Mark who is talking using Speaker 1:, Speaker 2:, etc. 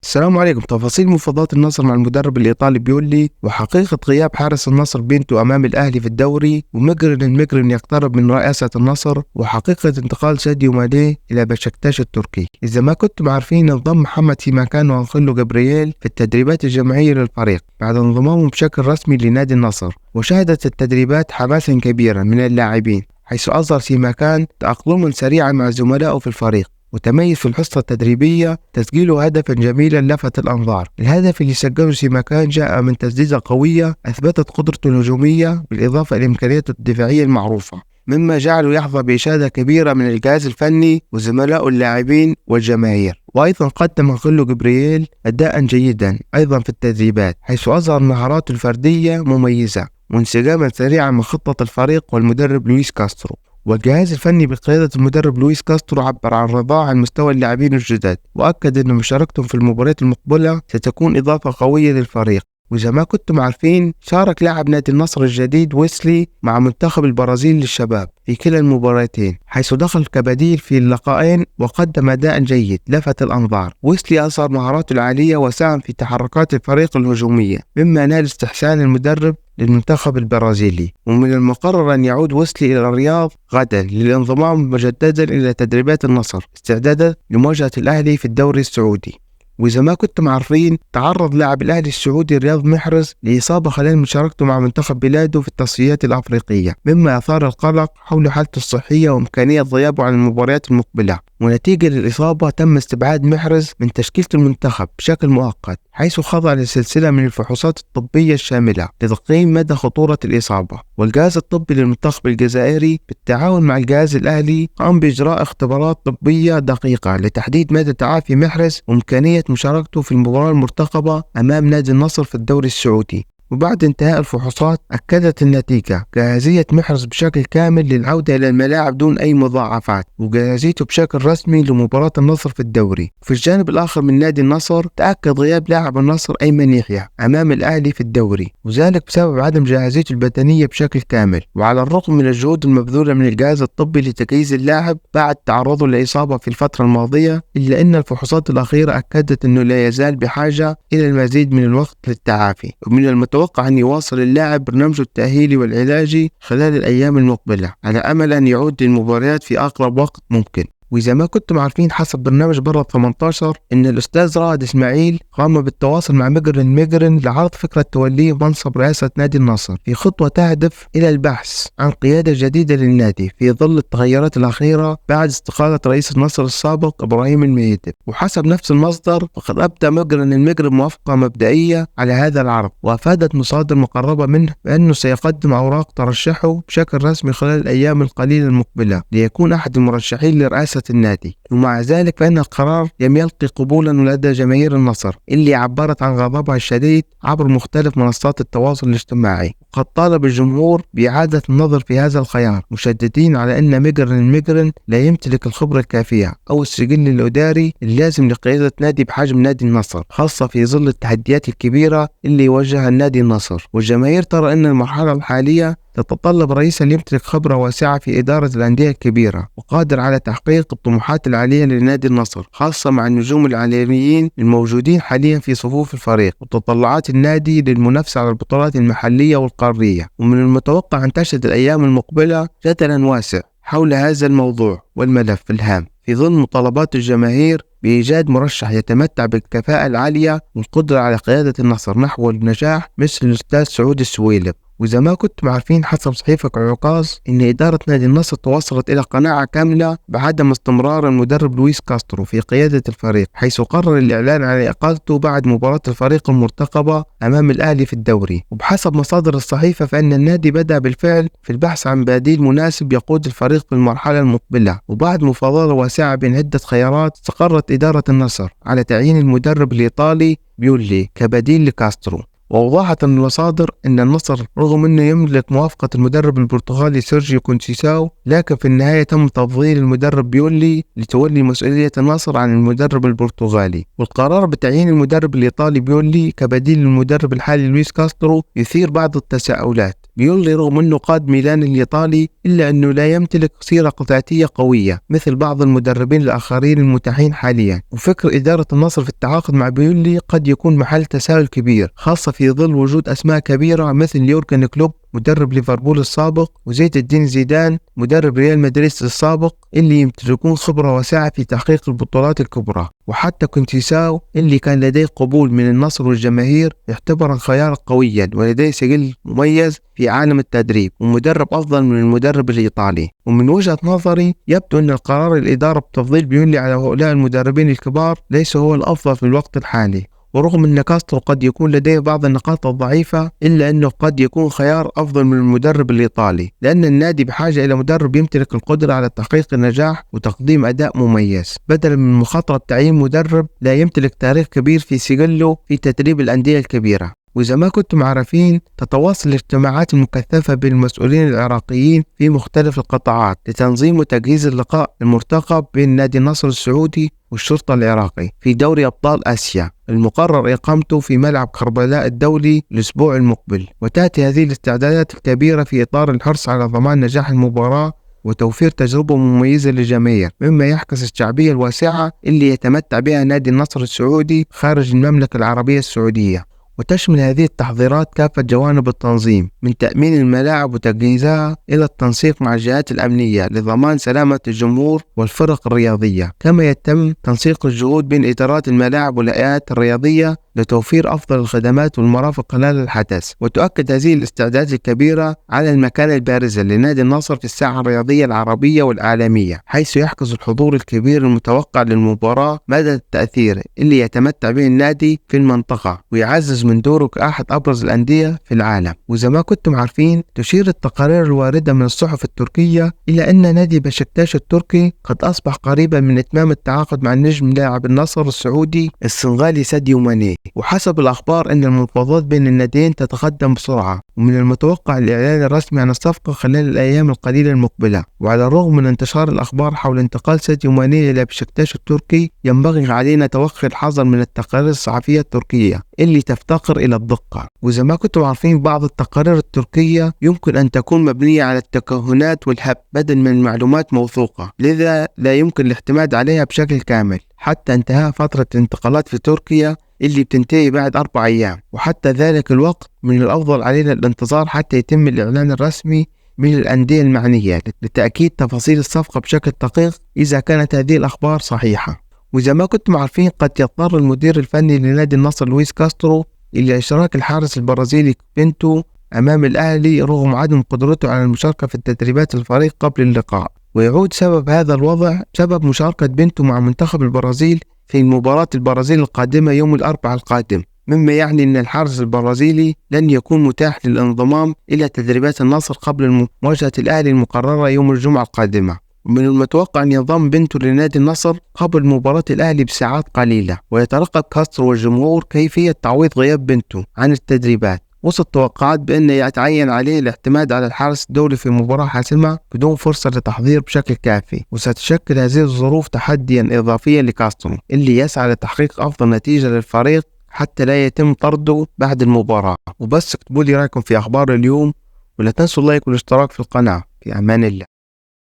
Speaker 1: السلام عليكم. تفاصيل مفاوضات النصر مع المدرب الإيطالي بيولي، وحقيقة غياب حارس النصر بينتو أمام الأهلي في الدوري، وميجرن يقترب من رئاسة النصر، وحقيقة انتقال ساديو ماني إلى بشكتاش التركي. إذا ما كنتم عارفين، انضم محمد سيماكان وأنخيلو جابرييل في التدريبات الجماعية للفريق بعد انضمامهم بشكل رسمي لنادي النصر. وشهدت التدريبات حماسا كبيرا من اللاعبين، حيث أظهر سيماكان تأقلما سريعا مع زملائه في الفريق، وتميز في الحصة التدريبية تسجيله هدفا جميلا لفت الأنظار. الهدف اللي سجله سيماكان جاء من تسديدة قوية أثبتت قدرته الهجومية بالإضافة لإمكانياته الدفاعية المعروفة، مما جعله يحظى بإشادة كبيرة من الجهاز الفني وزملائه اللاعبين والجماهير. وأيضا قدم أنخيلو جابرييل أداء جيدا أيضا في التدريبات، حيث أظهر مهاراته الفردية مميزة وانسجاما سريعا مع خطة الفريق والمدرب لويس كاسترو. والجهاز الفني بقيادة المدرب لويس كاسترو عبر عن رضاه عن مستوى اللاعبين الجدد، وأكد أن مشاركتهم في المباريات المقبلة ستكون إضافة قوية للفريق. وإذا ما كنتم عارفين، شارك لاعب نادي النصر الجديد ويسلي مع منتخب البرازيل للشباب في كلا المباراتين، حيث دخل كبديل في اللقاءين وقدم أداء جيد لفت الأنظار. ويسلي أظهر مهاراته العالية وساهم في تحركات الفريق الهجومية، مما نال استحسان المدرب للمنتخب البرازيلي. ومن المقرر أن يعود ويسلي إلى الرياض غدا للانضمام مجددا إلى تدريبات النصر استعدادا لمواجهة الأهلي في الدوري السعودي. وإذا ما كنتم عارفين، تعرض لاعب الأهلي السعودي رياض محرز لإصابة خلال مشاركته مع منتخب بلاده في التصفيات الأفريقية، مما أثار القلق حول حالته الصحية وإمكانية غيابه عن المباريات المقبلة. ونتيجة للإصابة تم استبعاد محرز من تشكيلة المنتخب بشكل مؤقت، حيث خضع لسلسلة من الفحوصات الطبية الشاملة لتقييم مدى خطورة الإصابة. والجهاز الطبي للمنتخب الجزائري بالتعاون مع الجهاز الأهلي قام بإجراء اختبارات طبية دقيقة لتحديد مدى تعافي محرز وإمكانية مشاركته في المباراة المرتقبة أمام نادي النصر في الدوري السعودي. وبعد انتهاء الفحوصات أكدت النتيجة جاهزية محرز بشكل كامل للعودة إلى الملاعب دون أي مضاعفات، وجاهزيته بشكل رسمي لمباراة النصر في الدوري. في الجانب الآخر من نادي النصر، تأكد غياب لاعب النصر أيمن يحيى أمام الأهلي في الدوري، وذلك بسبب عدم جاهزيته البدنية بشكل كامل. وعلى الرغم من الجهود المبذولة من الجهاز الطبي لتجهيز اللاعب بعد تعرضه لإصابة في الفترة الماضية، إلا أن الفحوصات الأخيرة أكدت أنه لا يزال بحاجة إلى المزيد من الوقت للتعافي. ومن المتوقع أن يواصل اللاعب برنامجه التأهيلي والعلاجي خلال الأيام المقبلة، على أمل أن يعود للمباريات في أقرب وقت ممكن. وإذا ما كنتم عارفين، حسب برنامج برا 18 إن الأستاذ رائد إسماعيل قام بالتواصل مع ميجرن لعرض فكرة توليه منصب رئاسة نادي النصر، في خطوة تهدف إلى البحث عن قيادة جديدة للنادي في ظل التغيرات الأخيرة بعد استقالة رئيس النصر السابق إبراهيم الميتب. وحسب نفس المصدر، فقد أبدى ميجرن موافقة مبدئية على هذا العرض، وأفادت مصادر مقربة منه بأنه سيقدم أوراق ترشحه بشكل رسمي خلال الأيام القليلة المقبلة ليكون أحد المرشحين لرئاسة النادي. ومع ذلك فإن القرار لم يلقي قبولا لدى جماهير النصر، اللي عبرت عن غضبها الشديد عبر مختلف منصات التواصل الاجتماعي. وقد طالب الجمهور بإعادة النظر في هذا الخيار، مشددين على أن ميجرن لا يمتلك الخبرة الكافية أو السجل الإداري اللازم لقيادة نادي بحجم نادي النصر، خاصة في ظل التحديات الكبيرة اللي يواجهها النادي النصر. والجماهير ترى أن المرحلة الحالية تتطلب رئيسا يمتلك خبرة واسعة في إدارة الأندية الكبيرة، وقادر على تحقيق الطموحات العالية لنادي النصر، خاصة مع النجوم العالميين الموجودين حاليا في صفوف الفريق، وتطلعات النادي للمنافسة على البطولات المحلية والقارية. ومن المتوقع أن تشهد الأيام المقبلة جدلا واسع حول هذا الموضوع والملف الهام، في ظل مطالبات الجماهير بإيجاد مرشح يتمتع بالكفاءة العالية والقدرة على قيادة النصر نحو النجاح مثل الأستاذ سعود السويلب. وإذا ما كنتم عارفين، حسب صحيفة عكاظ إن إدارة نادي النصر توصلت إلى قناعة كاملة بعدم استمرار المدرب لويس كاسترو في قيادة الفريق، حيث قرر الإعلان على إقالته بعد مباراة الفريق المرتقبة أمام الأهلي في الدوري. وبحسب مصادر الصحيفة، فإن النادي بدأ بالفعل في البحث عن بديل مناسب يقود الفريق في المرحلة المقبلة. وبعد مفاوضة واسعة بين عدة خيارات، استقرت إدارة النصر على تعيين المدرب الإيطالي بيولي كبديل لكاسترو. وأوضحت المصادر أن النصر رغم أنه يملك موافقة المدرب البرتغالي سيرجيو كونسيساو، لكن في النهاية تم تفضيل المدرب بيولي لتولي مسؤولية النصر عن المدرب البرتغالي. والقرار بتعيين المدرب الإيطالي بيولي كبديل للمدرب الحالي لويس كاسترو يثير بعض التساؤلات. بيولي رغم أنه قاد ميلان الإيطالي إلا أنه لا يمتلك سيرة قطعتية قوية مثل بعض المدربين الآخرين المتاحين حاليا، وفكر إدارة النصر في التعاقد مع بيولي قد يكون محل تساؤل كبير، خاصة في ظل وجود أسماء كبيرة مثل يورجن كلوب مدرب ليفربول السابق وزيد الدين زيدان مدرب ريال مدريد السابق اللي يمتلكون خبرة واسعة في تحقيق البطولات الكبرى. وحتى كونسيساو اللي كان لديه قبول من النصر والجماهير يعتبر خيارا قويا ولديه سجل مميز في عالم التدريب ومدرب أفضل من المدرب الإيطالي. ومن وجهة نظري يبدو أن القرار الإدارة بتفضيل بيولي على هؤلاء المدربين الكبار ليس هو الأفضل في الوقت الحالي. ورغم أن كاسترو قد يكون لديه بعض النقاط الضعيفة إلا أنه قد يكون خيار أفضل من المدرب الإيطالي، لأن النادي بحاجة إلى مدرب يمتلك القدرة على تحقيق النجاح وتقديم أداء مميز، بدلا من مخاطرة تعيين مدرب لا يمتلك تاريخ كبير في سجله في تدريب الأندية الكبيرة. وإذا ما كنتم عارفين تتواصل الاجتماعات المكثفة بين المسؤولين العراقيين في مختلف القطاعات لتنظيم وتجهيز اللقاء المرتقب بين نادي النصر السعودي والشرطة العراقي في دوري أبطال آسيا المقرر إقامته في ملعب كربلاء الدولي الأسبوع المقبل. وتأتي هذه الاستعدادات الكبيرة في إطار الحرص على ضمان نجاح المباراة وتوفير تجربة مميزة للجميع، مما يعكس الشعبية الواسعة اللي يتمتع بها نادي النصر السعودي خارج المملكة العربية السعودية. وتشمل هذه التحضيرات كافة جوانب التنظيم من تأمين الملاعب وتجهيزها إلى التنسيق مع الجهات الأمنية لضمان سلامة الجمهور والفرق الرياضية، كما يتم تنسيق الجهود بين إدارات الملاعب والهيئات الرياضية لتوفير أفضل الخدمات والمرافق خلال الحدث. وتؤكد هذه الاستعدادات الكبيرة على المكانة البارزة لنادي النصر في الساحة الرياضية العربية والعالمية، حيث يحجز الحضور الكبير المتوقع للمباراة مدى التأثير اللي يتمتع به النادي في المنطقة ويعزز من دوره كأحد أبرز الأندية في العالم. وإذا ما كنتم عارفين تشير التقارير الواردة من الصحف التركية إلى أن نادي بشكتاش التركي قد أصبح قريبا من إتمام التعاقد مع النجم لاعب النصر السعودي السنغالي ساديو ماني. وحسب الأخبار أن المفاوضات بين الناديين تتقدم بسرعة، ومن المتوقع الإعلان الرسمي عن الصفقة خلال الأيام القليلة المقبلة. وعلى الرغم من انتشار الأخبار حول انتقال ساديو ماني إلى بشكتاش التركي، ينبغي علينا توخي الحذر من التقارير الصحفية التركية اللي تفتقر إلى الدقة. وإذا ما كنتم عارفين بعض التقارير التركية يمكن أن تكون مبنية على التكهنات والهبد بدل من معلومات موثوقة، لذا لا يمكن الاعتماد عليها بشكل كامل حتى انتهاء فترة الانتقالات في تركيا اللي بتنتهي بعد 4 أيام. وحتى ذلك الوقت من الأفضل علينا الانتظار حتى يتم الإعلان الرسمي من الأندية المعنية لتأكيد تفاصيل الصفقة بشكل دقيق إذا كانت هذه الأخبار صحيحة. وإذا ما كنتم عارفين قد يضطر المدير الفني لنادي النصر لويس كاسترو إلى إشراك الحارس البرازيلي بينتو أمام الأهلي رغم عدم قدرته على المشاركة في تدريبات الفريق قبل اللقاء. ويعود سبب هذا الوضع سبب مشاركة بينتو مع منتخب البرازيل في مباراة البرازيل القادمة يوم الأربعاء القادم، مما يعني أن الحارس البرازيلي لن يكون متاح للانضمام إلى تدريبات النصر قبل مواجهة الأهلي المقررة يوم الجمعة القادمة. ومن المتوقع أن ينضم بينتو لنادي النصر قبل مباراة الأهلي بساعات قليلة. ويترقب كاسترو والجمهور كيفية تعويض غياب بينتو عن التدريبات، وسط توقعات بأن يتعين عليه الاعتماد على الحارس الدولي في مباراة حاسمة بدون فرصة لتحضير بشكل كافي. وستشكل هذه الظروف تحديا إضافيا لكاسترو اللي يسعى لتحقيق أفضل نتيجة للفريق حتى لا يتم طرده بعد المباراة. وبس اكتبوا لي رأيكم في أخبار اليوم، ولا تنسوا اللايك والاشتراك في القناة. في أمان الله.